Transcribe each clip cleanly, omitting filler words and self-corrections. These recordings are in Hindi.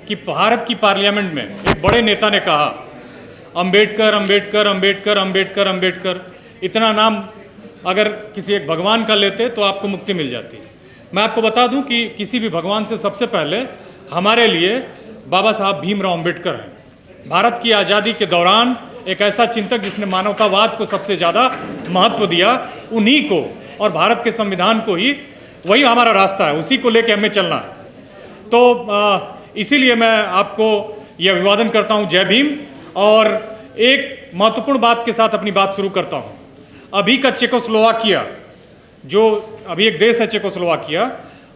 कि भारत की पार्लियामेंट में एक बड़े नेता ने कहा अंबेडकर अंबेडकर अंबेडकर अंबेडकर अंबेडकर, इतना नाम अगर किसी एक भगवान का लेते तो आपको मुक्ति मिल जाती। मैं आपको बता दूं कि किसी भी भगवान से सबसे पहले हमारे लिए बाबा साहब भीमराव अंबेडकर हैं। भारत की आज़ादी के दौरान एक ऐसा चिंतक जिसने मानवतावाद को सबसे ज़्यादा महत्व दिया, उन्हीं को और भारत के संविधान को ही, वही हमारा रास्ता है, उसी को लेकर हमें चलना है। तो इसीलिए मैं आपको यह अभिवादन करता हूँ, जय भीम। और एक महत्वपूर्ण बात के साथ अपनी बात शुरू करता हूँ। अभी का चेकोस्लोवाकिया, जो अभी एक देश है चेकोस्लोवाकिया,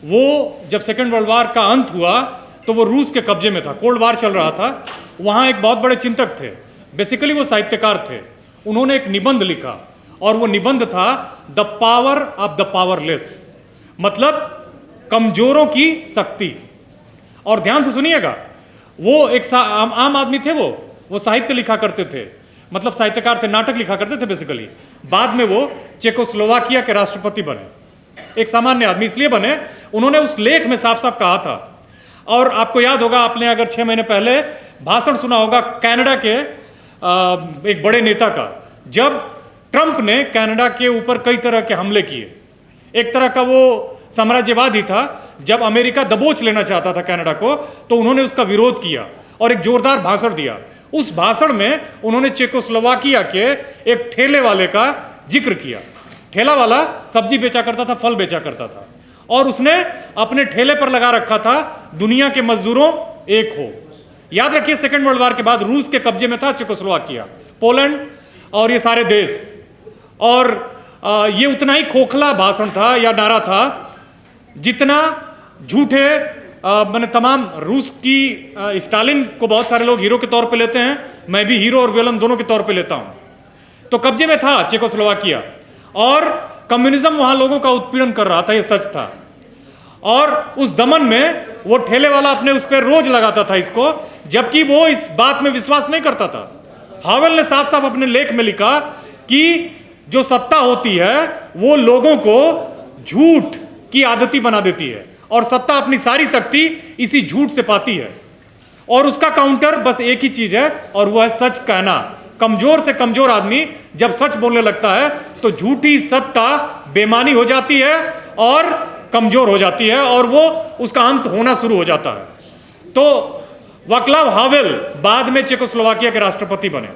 वो जब सेकेंड वर्ल्ड वार का अंत हुआ तो वो रूस के कब्जे में था, कोल्ड वार चल रहा था। वहाँ एक बहुत बड़े चिंतक थे, बेसिकली वो साहित्यकार थे। उन्होंने एक निबंध लिखा और वो निबंध था the power of the powerless, मतलब कमजोरों की शक्ति। और ध्यान से सुनिएगा, वो एक आम आदमी थे, वो साहित्य लिखा करते थे, मतलब साहित्यकार थे, नाटक लिखा करते थे बेसिकली। बाद में वो चेकोस्लोवाकिया के राष्ट्रपति बने। एक सामान्य आदमी इसलिए बने, उन्होंने उस लेख में साफ साफ कहा था। और आपको याद होगा, आपने अगर 6 महीने पहले भाषण सुना होगा कनाडा के एक बड़े नेता का, जब ट्रंप ने कनाडा के ऊपर कई तरह के हमले किए। एक तरह का वो साम्राज्यवाद ही था। जब अमेरिका दबोच लेना चाहता था कनाडा को, तो उन्होंने उसका विरोध किया और एक जोरदार भाषण दिया। उस भाषण में उन्होंने चेकोस्लोवाकिया के एक ठेले वाले का जिक्र किया। ठेला वाला सब्जी बेचा करता था, फल बेचा करता था, और उसने अपने ठेले पर लगा रखा था दुनिया के मजदूरों एक हो। याद रखिए, सेकेंड वर्ल्ड वार के बाद रूस के कब्जे में था चेकोस्लोवाकिया, पोलैंड और ये सारे देश। और ये उतना ही खोखला भाषण था या नारा था जितना झूठे मैंने तमाम रूस की स्टालिन को बहुत सारे लोग हीरो के तौर पे लेते हैं, मैं भी हीरो और विलन दोनों के तौर पे लेता हूं। तो कब्जे में था चेकोस्लोवाकिया और कम्युनिज्म वहां लोगों का उत्पीड़न कर रहा था, ये सच था। और उस दमन में वो ठेले वाला अपने उस पर रोज लगाता था इसको, जबकि वो इस बात में विश्वास नहीं करता था। हावेल ने साफ साफ अपने लेख में लिखा कि जो सत्ता होती है वो लोगों को झूठ की आदती बना देती है, और सत्ता अपनी सारी शक्ति इसी झूठ से पाती है। और उसका काउंटर बस एक ही चीज है, और वो है सच कहना। कमजोर से कमजोर आदमी जब सच बोलने लगता है तो झूठी सत्ता बेमानी हो जाती है और कमजोर हो जाती है, और वो उसका अंत होना शुरू हो जाता है। तो वाक्लाव हावेल बाद में चेकोस्लोवाकिया के राष्ट्रपति बने।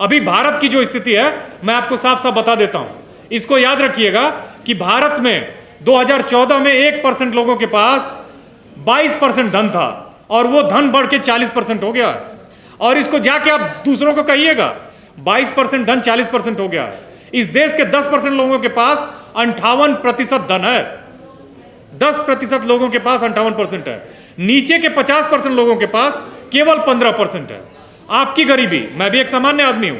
अभी भारत की जो स्थिति है मैं आपको साफ साफ बता देता हूं। इसको याद रखिएगा कि भारत में 2014 में 1% लोगों के पास 22% धन था, और वो धन बढ़ के 40% हो गया है। और इसको जाके आप दूसरों को कहिएगा, 22% धन 40% हो गया है। इस देश के 10% लोगों के पास 58% धन है। 10% लोगों के पास 58% है। नीचे के 50% लोगों के पास केवल 15% है। आपकी गरीबी, मैं भी एक सामान्य आदमी हूं,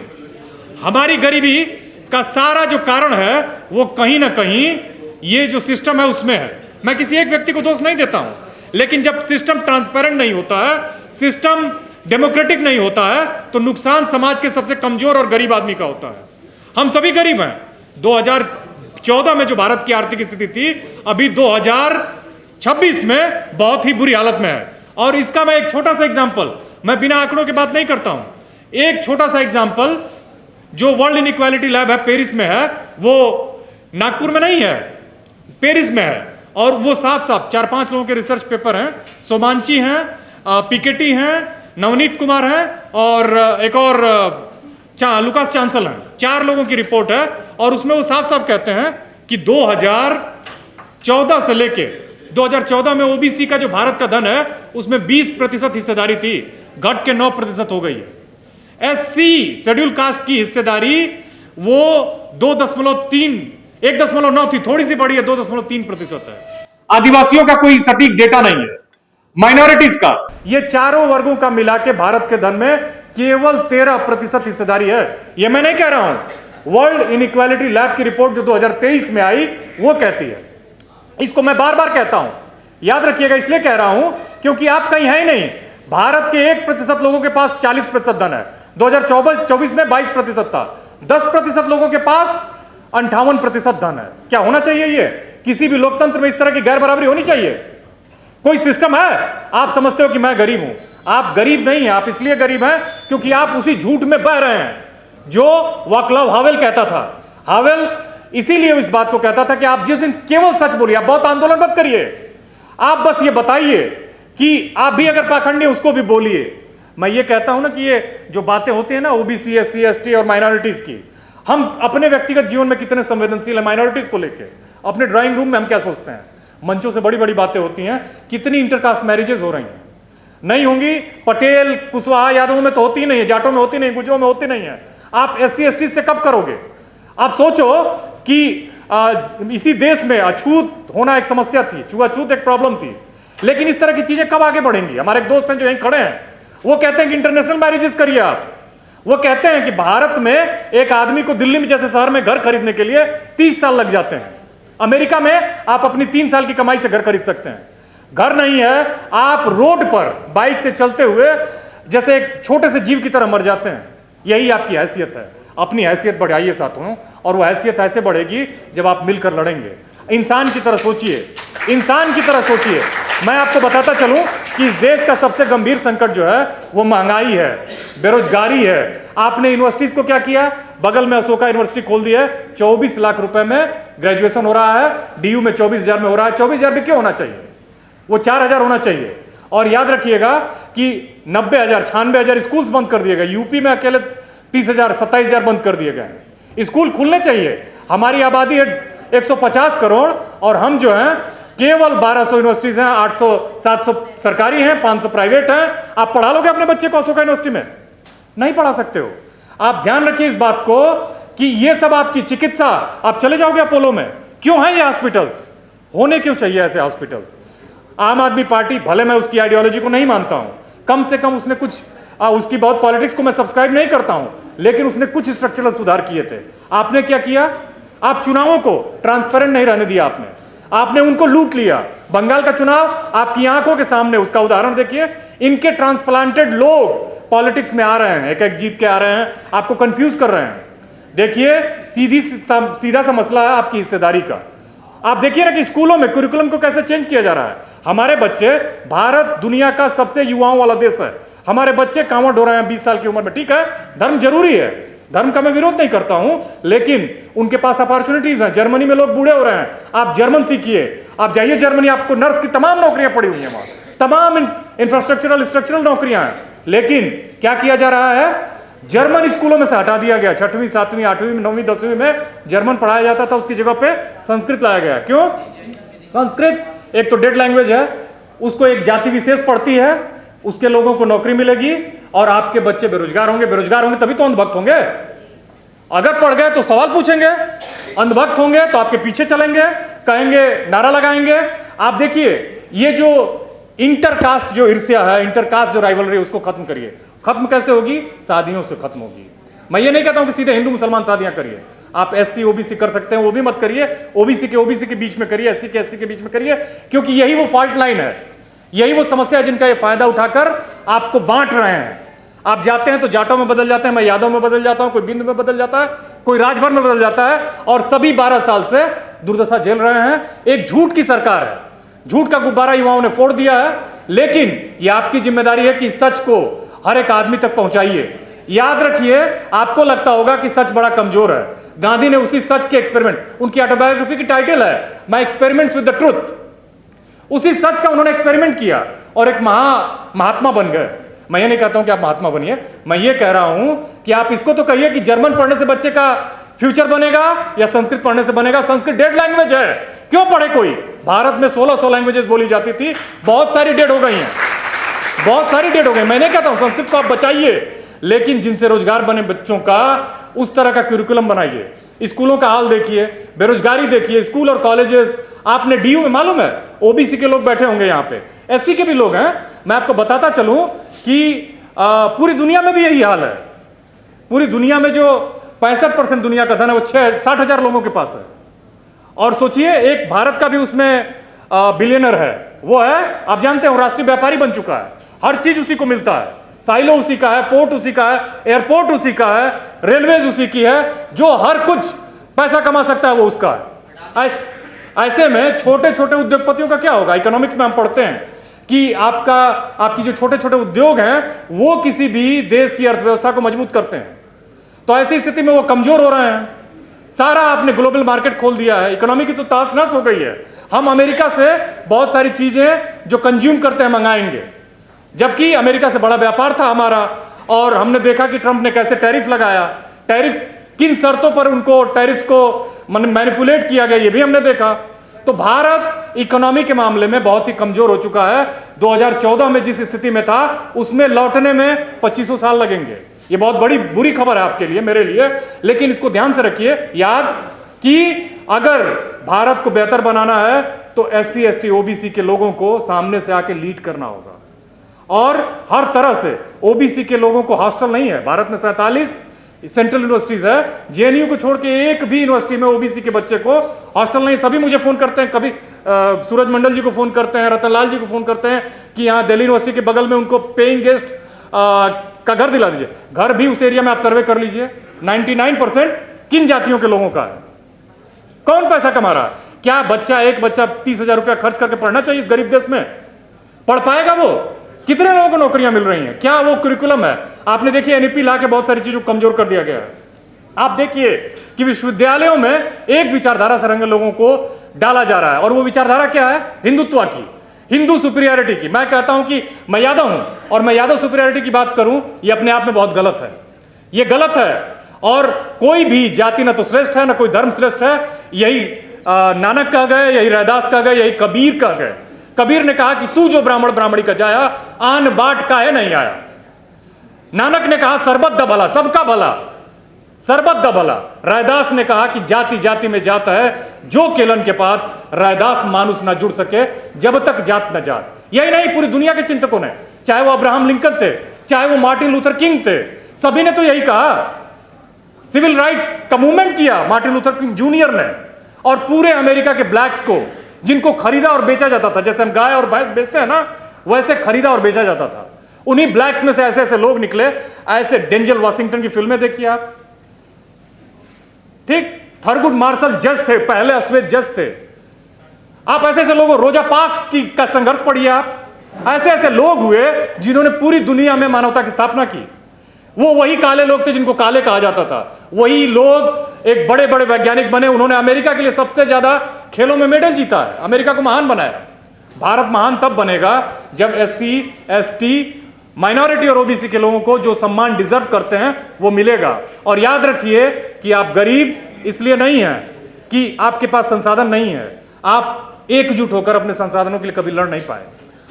हमारी गरीबी का सारा जो कारण है वो कहीं ना कहीं ये जो सिस्टम है उसमें है। मैं किसी एक व्यक्ति को दोष नहीं देता हूं, लेकिन जब सिस्टम ट्रांसपेरेंट नहीं होता है, सिस्टम डेमोक्रेटिक नहीं होता है, तो नुकसान समाज के सबसे कमजोर और गरीब आदमी का होता है। हम सभी गरीब हैं। 2014 में जो भारत की आर्थिक स्थिति थी, अभी 2026 में बहुत ही बुरी हालत में है। और इसका मैं एक छोटा सा एग्जाम्पल, मैं बिना आंकड़ों की बात नहीं करता हूं, एक छोटा सा एग्जाम्पल, जो वर्ल्ड इनइक्वालिटी लैब है पेरिस में है, वो नागपुर में नहीं है, पेरिस में है। और वो साफ साफ 4-5 लोगों के रिसर्च पेपर हैं, सोमांची हैं, पिकेटी हैं, नवनीत कुमार हैं, और एक और लुकास चांसल हैं। 4 लोगों की रिपोर्ट है, और उसमें वो साफ साफ कहते हैं कि 2014 से लेके 2014 में ओबीसी का जो भारत का धन है उसमें 20% हिस्सेदारी थी, घट के 9% हो गई है। एससी शेड्यूल कास्ट की हिस्सेदारी वो 1.9 थी, थोड़ी सी बढ़ी है, 2.3% है। आदिवासियों का कोई सटीक डेटा नहीं है, माइनॉरिटीज का, ये चारों वर्गों का मिला के भारत के धन में केवल 13% हिस्सेदारी है। ये मैं नहीं कह रहा हूं, वर्ल्ड इनइक्वालिटी लैब की रिपोर्ट जो 2023 में आई वो कहती है। इसको मैं बार बार कहता हूं, याद रखिएगा, इसलिए कह रहा हूं क्योंकि आप कहीं है ही नहीं। भारत के 1% लोगों के पास 40% धन है, 2024 में 22% था। 10% लोगों के पास 58% धन है। क्या होना चाहिए? ये किसी भी लोकतंत्र में इस तरह की गैर बराबरी होनी चाहिए? कोई सिस्टम है? आप समझते हो कि मैं गरीब हूं, आप गरीब नहीं हैं, आप इसलिए गरीब हैं क्योंकि आप उसी झूठ में बह रहे हैं जो वाक्लाव हावेल कहता था। हावेल इसीलिए इस बात को कहता था कि आप जिस दिन केवल सच बोलिए, आप बहुत आंदोलन मत करिए, आप बस ये बताइए कि आप भी अगर पाखंडी हैं उसको भी बोलिए। मैं ये कहता हूं ना कि ये जो बातें होती हैं ना ओबीसी, एससी, एसटी और माइनॉरिटीज की, हम अपने व्यक्तिगत जीवन में कितने संवेदनशील हैं माइनॉरिटीज को लेकर। अपने ड्राइंग रूम में हम क्या सोचते हैं, मंचों से बड़ी बड़ी बातें होती हैं, कितनी इंटरकास्ट मैरिजेस हो रही हैं, नहीं होंगी। पटेल, कुशवाहा, यादवों में तो होती नहीं है, जाटों में होती नहीं, गुजरों में होती नहीं है। आप एससी एसटी से कब करोगे? आप सोचो कि इसी देश में अछूत होना एक समस्या थी, छुआछूत एक प्रॉब्लम थी, लेकिन इस तरह की चीजें कब आगे बढ़ेंगी? हमारे एक दोस्त हैं जो यहीं खड़े हैं, वो कहते हैं कि इंटरनेशनल मैरिजेस करिए आप। वो कहते हैं कि भारत में एक आदमी को दिल्ली में जैसे शहर में घर खरीदने के लिए 30 साल लग जाते हैं, अमेरिका में आप अपनी 3 साल की कमाई से घर खरीद सकते हैं। घर नहीं है, आप रोड पर बाइक से चलते हुए जैसे एक छोटे से जीव की तरह मर जाते हैं। यही आपकी हैसियत है। अपनी हैसियत बढ़ाइए साथियों, और वो हैसियत ऐसे बढ़ेगी जब आप मिलकर लड़ेंगे। इंसान की तरह सोचिए, इंसान की तरह सोचिए। मैं आपको बताता चलूं कि इस देश का सबसे गंभीर संकट जो है वो महंगाई है, बेरोजगारी है। आपने यूनिवर्सिटीज को क्या किया? बगल में अशोका यूनिवर्सिटी खोल दिया है, 24 लाख रुपए में ग्रेजुएशन हो रहा है, डीयू में 24,000 में हो रहा है। 24,000 भी क्यों होना चाहिए? वो 4,000 होना चाहिए। और याद रखिएगा कि 90,000, 96,000 स्कूल्स बंद कर दिए गए। यूपी में अकेले 30,000, 27,000 बंद कर दिए गए। स्कूल खुलने चाहिए। हमारी आबादी है 150 करोड़ और हम जो हैं केवल 1200 यूनिवर्सिटीज हैं, 800 700 सरकारी हैं, 500 प्राइवेट हैं। आप पढ़ा लोगे अपने बच्चे को अशोका यूनिवर्सिटी में? नहीं पढ़ा सकते हो। आप ध्यान रखिए इस बात को कि ये सब आपकी चिकित्सा, आप चले जाओगे अपोलो में, क्यों है ये हॉस्पिटल्स? होने क्यों चाहिए ऐसे हॉस्पिटल्स? आम आदमी पार्टी, भले मैं उसकी आइडियोलॉजी को नहीं मानता हूं, कम से कम उसने कुछ उसकी बहुत पॉलिटिक्स को मैं सब्सक्राइब नहीं करता हूं, लेकिन उसने कुछ स्ट्रक्चरल सुधार किए थे। आपने क्या किया? आप चुनावों को ट्रांसपेरेंट नहीं रहने दिया, आपने उनको लूट लिया। बंगाल का चुनाव आपकी आंखों के सामने, उसका उदाहरण देखिए। इनके ट्रांसप्लांटेड लोग पॉलिटिक्स में आ रहे हैं, एक एक जीत के आ रहे हैं, आपको कंफ्यूज कर रहे हैं। देखिए सीधा सा मसला है आपकी हिस्सेदारी का। आप देखिए ना कि स्कूलों में करिकुलम को कैसे चेंज किया जा रहा है। हमारे बच्चे, भारत दुनिया का सबसे युवाओं वाला देश है, हमारे बच्चे कांवड़ ढो रहे हैं 20 साल की उम्र में। ठीक है, धर्म जरूरी है, धर्म का मैं विरोध नहीं करता हूं, लेकिन उनके पास अपॉर्चुनिटीज हैं। जर्मनी में लोग बूढ़े हो रहे हैं, आप जर्मन सीखिए। आप जाइए जर्मनी, आपको नर्स की तमाम नौकरियां पड़ी हुई हैं वहां, तमाम इंफ्रास्ट्रक्चरल स्ट्रक्चरल नौकरियां हैं। लेकिन क्या किया जा रहा है? जर्मन स्कूलों में से हटा दिया गया। 6वीं 7वीं 8वीं 9वीं 10वीं में जर्मन पढ़ाया जाता था, उसकी जगह पे संस्कृत लाया गया। क्यों? संस्कृत एक तो डेड लैंग्वेज है, उसको एक जाति विशेष पढ़ती है, उसके लोगों को नौकरी मिलेगी और आपके बच्चे बेरोजगार होंगे। बेरोजगार होंगे तभी तो अंधभक्त होंगे। अगर पढ़ गए तो सवाल पूछेंगे, अंधभक्त होंगे तो आपके पीछे चलेंगे, कहेंगे, नारा लगाएंगे। आप देखिए ये जो इंटरकास्ट जो ईर्ष्या है, इंटरकास्ट जो राइवलरी, उसको खत्म करिए। खत्म कैसे होगी? शादियों से खत्म होगी। मैं ये नहीं कहता हूं कि सीधे हिंदू मुसलमान शादियां करिए। आप एससी ओबीसी कर सकते हैं, वो भी मत करिए। ओबीसी के बीच में करिए, एससी के बीच में करिए, क्योंकि यही वो फॉल्ट लाइन है, यही वो समस्या है जिनका ये फायदा उठाकर आपको बांट रहे हैं। आप जाते हैं तो जाटों में बदल जाते हैं, मैं यादव में बदल जाता हूं, कोई बिंदु में बदल जाता है, कोई राजभर में बदल जाता है, और सभी 12 साल से दुर्दशा झेल रहे हैं। एक झूठ की सरकार है, झूठ का गुब्बारा युवाओं ने फोड़ दिया है। लेकिन यह आपकी जिम्मेदारी है कि सच को हर एक आदमी तक पहुंचाइए। याद रखिए, आपको लगता होगा कि सच बड़ा कमजोर है। गांधी ने उसी सच के एक्सपेरिमेंट, उनकी ऑटोबायोग्राफी की टाइटल है my experiments with the truth, उसी सच का उन्होंने एक्सपेरिमेंट किया और एक महात्मा बन गए। मैं ये नहीं कहता हूं कि आप महात्मा बनिए, मैं ये कह रहा हूं कि आप इसको तो कहिए कि जर्मन पढ़ने से बच्चे का फ्यूचर बनेगा या संस्कृत पढ़ने से बनेगा। संस्कृत डेड लैंग्वेज है, क्यों पढ़े कोई? भारत में 1600 लैंग्वेजेस बोली जाती थी, बहुत सारी डेड हो गई हैं, बहुत सारी डेड हो गई। मैं नहीं कहता हूं संस्कृत को आप बचाइए, लेकिन जिनसे रोजगार बने बच्चों का उस तरह का करिकुलम बनाइए। स्कूलों का हाल देखिए, बेरोजगारी देखिए, स्कूल और कॉलेजेस। आपने डीयू में, मालूम है, ओबीसी के लोग बैठे होंगे यहाँ पे, एससी के भी लोग हैं। मैं आपको बताता चलूं कि पूरी दुनिया में भी यही हाल है। पूरी दुनिया में जो 65% दुनिया का धन है वो 60,000 लोगों के पास है। और सोचिए एक भारत का भी उसमें बिलियनर है, वो है, आप जानते हैं, राष्ट्रीय व्यापारी बन चुका है, हर चीज उसी को मिलता है, साइलो उसी का है, पोर्ट उसी का है, एयरपोर्ट उसी का है, रेलवेज उसी की है, जो हर कुछ पैसा कमा सकता है वो उसका है। ऐसे में छोटे छोटे उद्योगपतियों का क्या होगा? इकोनॉमिक्स में हम पढ़ते हैं कि आपकी जो छोटे छोटे उद्योग हैं वो किसी भी देश की अर्थव्यवस्था को मजबूत करते हैं। तो ऐसी स्थिति में वो कमजोर हो रहे हैं। सारा आपने ग्लोबल मार्केट खोल दिया है, इकोनॉमी की तो तास नस हो गई है। हम अमेरिका से बहुत सारी चीजें जो कंज्यूम करते हैं मंगाएंगे, जबकि अमेरिका से बड़ा व्यापार था हमारा। और हमने देखा कि ट्रंप ने कैसे टैरिफ लगाया, टैरिफ किन शर्तों पर उनको टैरिफ्स को मैनिपुलेट किया गया, ये भी हमने देखा। तो भारत इकोनॉमी के मामले में बहुत ही कमजोर हो चुका है। 2014 में जिस स्थिति में था उसमें लौटने में 2500 साल लगेंगे। ये बहुत बड़ी बुरी खबर है आपके लिए, मेरे लिए, लेकिन इसको ध्यान से रखिए याद कि अगर भारत को बेहतर बनाना है तो SC ST OBC के लोगों को सामने से आके लीड करना होगा। और हर तरह से OBC के लोगों को हॉस्टल नहीं है भारत में, 47 सेंट्रल यूनिवर्सिटीज है, JNU को छोड़ के एक भी यूनिवर्सिटी में OBC के बच्चे को हॉस्टल नहीं। सभी मुझे फोन करते हैं, कभी सूरज मंडल जी को फोन करते हैं, रतनलाल जी को फोन करते हैं कि यहाँ दिल्ली यूनिवर्सिटी के बगल में उनको पेइंग गेस्ट का घर दिला दीजिए। घर भी उस एरिया में आप सर्वे कर लीजिए, 99% किन जातियों के लोगों का है। कौन पैसा कमा रहा है? क्या एक बच्चा 30,000 रुपया खर्च करके पढ़ना चाहिए इस गरीब देश में? पढ़ पाएगा वो? कितने लोगों को नौकरियां मिल रही हैं? क्या वो करिकुलम है? आपने देखिए NEP ला के बहुत सारी चीजों को कमजोर कर दिया गया है। आप देखिए कि विश्वविद्यालयों में एक विचारधारा से रंगे लोगों को डाला जा रहा है, और वो विचारधारा क्या है? हिंदुत्व की, हिंदू सुपीरियरिटी की। मैं कहता हूं कि मैं यादव हूं और मैं यादव सुपीरियरिटी की बात करूं, ये अपने आप में बहुत गलत है। ये गलत है। और कोई भी जाति ना तो श्रेष्ठ है ना कोई धर्म श्रेष्ठ है। यही नानक कह गए, यही रैदास कह गए, यही कबीर कह गए। कबीर ने कहा कि तू जो ब्राह्मण ब्राह्मणी का जाया, आन बाट काहे नहीं आया। नानक ने कहा सरबत दा भला, सबका भला, सरबत दा भला। रैदास ने कहा कि जाति जाति में जात है, जो केलन के पात रैदास मानुष ना जुड़ सके जब तक जात न जात। यही नहीं, पूरी दुनिया के चिंतकों ने, चाहे वो अब्राहम लिंकन थे, चाहे वो मार्टिन लूथर किंग थे, सभी ने तो यही कहा। सिविल राइट्स का मूवमेंट किया मार्टिन लूथर किंग जूनियर ने, और पूरे अमेरिका के ब्लैक्स को, जिनको खरीदा और बेचा जाता था, जैसे हम गाय और भैंस बेचते हैं ना, वैसे खरीदा और बेचा जाता था। उन्हीं ब्लैक्स में से ऐसे ऐसे लोग निकले। ऐसे डेंजल वॉशिंगटन की फिल्में देखिए आप, ठीक, थरगुड मार्शल जज थे, पहले अश्वेत जज थे। आप ऐसे ऐसे लोगों, रोजा पार्क्स का संघर्ष पढ़िए आप। ऐसे ऐसे लोग हुए जिन्होंने पूरी दुनिया में मानवता की स्थापना की। वो वही काले लोग थे जिनको काले कहा जाता था। वही लोग एक बड़े बड़े वैज्ञानिक बने। उन्होंने अमेरिका के लिए सबसे ज्यादा खेलों में मेडल जीता है, अमेरिका को महान बनाया। भारत महान तब बनेगा जब SC ST माइनॉरिटी और OBC के लोगों को जो सम्मान डिजर्व करते हैं वो मिलेगा। और याद रखिए कि आप गरीब इसलिए नहीं हैं कि आपके पास संसाधन नहीं है, आप एकजुट होकर अपने संसाधनों के लिए कभी लड़ नहीं पाए।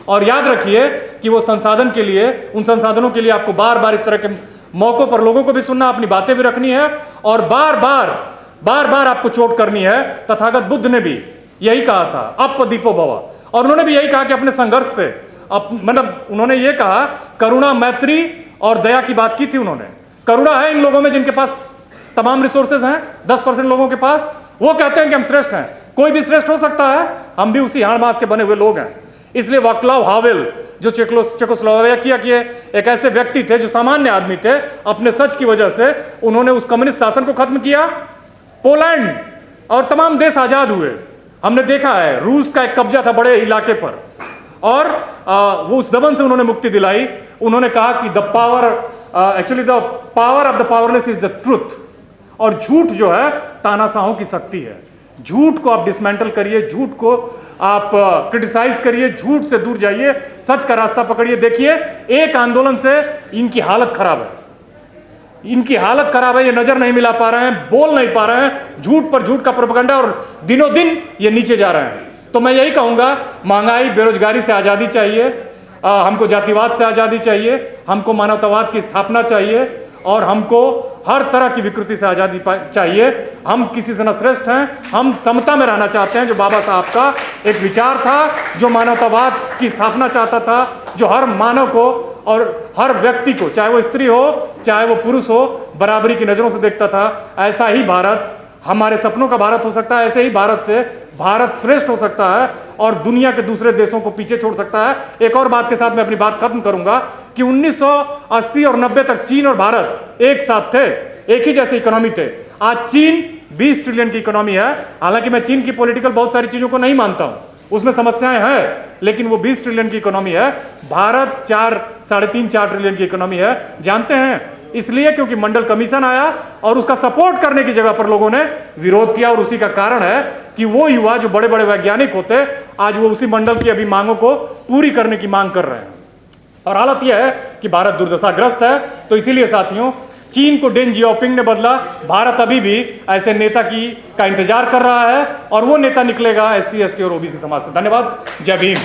और याद रखिए कि वो संसाधन के लिए, उन संसाधनों के लिए आपको बार बार इस तरह के मौकों पर लोगों को भी सुनना, अपनी बातें भी रखनी है, और बार बार आपको चोट करनी है। तथागत बुद्ध ने भी यही कहा था, अप दीपो भवा, और उन्होंने भी यही कहा कि अपने संघर्ष से, मतलब उन्होंने ये कहा, करुणा, मैत्री और दया की बात की थी उन्होंने। करुणा है इन लोगों में जिनके पास तमाम रिसोर्सेज हैं, 10% लोगों के पास। वो कहते हैं कि हम श्रेष्ठ हैं। कोई भी श्रेष्ठ हो सकता है, हम भी उसी हाड़ मांस के बने हुए लोग हैं। इसलिए वाक्लाव हावेल, जो चेकोस्लोवाकिया के एक ऐसे व्यक्ति थे जो सामान्य आदमी थे, अपने सच की वजह से उन्होंने उस कम्युनिस्ट शासन को खत्म किया। पोलैंड और तमाम देश आजाद हुए। हमने देखा है रूस का एक कब्जा था बड़े इलाके पर, और वो उस दमन से उन्होंने मुक्ति दिलाई। उन्होंने कहा कि the power of the powerless is the truth. और झूठ जो है तानाशाहों की शक्ति है। झूठ को आप डिसमेंटल करिए, झूठ को आप क्रिटिसाइज करिए, झूठ से दूर जाइए, सच का रास्ता पकड़िए। देखिए एक आंदोलन से इनकी हालत खराब है, इनकी हालत खराब है। ये नजर नहीं मिला पा रहे हैं, बोल नहीं पा रहे हैं, झूठ पर झूठ का प्रोपेगेंडा, और दिनों दिन ये नीचे जा रहे हैं। तो मैं यही कहूंगा, महंगाई, बेरोजगारी से आजादी चाहिए, हमको जातिवाद से आजादी चाहिए, हमको मानवतावाद की स्थापना चाहिए, और हमको हर तरह की विकृति से आजादी चाहिए। हम किसी से न श्रेष्ठ हैं, हम समता में रहना चाहते हैं, जो बाबा साहब का एक विचार था, जो मानवतावाद की स्थापना चाहता था, जो हर मानव को और हर व्यक्ति को, चाहे वो स्त्री हो चाहे वो पुरुष हो, बराबरी की नजरों से देखता था। ऐसा ही भारत हमारे सपनों का भारत हो सकता है। ऐसे ही भारत से भारत श्रेष्ठ हो सकता है और दुनिया के दूसरे देशों को पीछे छोड़ सकता है। एक और बात के साथ मैं अपनी बात खत्म करूंगा कि 1980 और 90 तक चीन और भारत एक साथ थे, एक ही जैसे इकोनॉमी थे। आज चीन 20 ट्रिलियन की इकोनॉमी है। हालांकि मैं चीन की पॉलिटिकल बहुत सारी चीजों को नहीं मानता हूं, उसमें समस्याएं हैं, लेकिन वो 20 ट्रिलियन की इकोनॉमी है, भारत 3.5-4 ट्रिलियन की इकोनॉमी है। जानते हैं इसलिए क्योंकि मंडल कमीशन आया और उसका सपोर्ट करने की जगह पर लोगों ने विरोध किया, और उसी का कारण है कि वो युवा जो बड़े बड़े वैज्ञानिक होते, आज वो उसी मंडल की अभी मांगों को पूरी करने की मांग कर रहे हैं। और हालत यह है कि भारत दुर्दशाग्रस्त है। तो इसीलिए साथियों, चीन को डेंग जियाओपिंग ने बदला, भारत अभी भी ऐसे नेता का इंतजार कर रहा है, और वो नेता निकलेगा SC ST और OBC समाज से। धन्यवाद। जय भीम।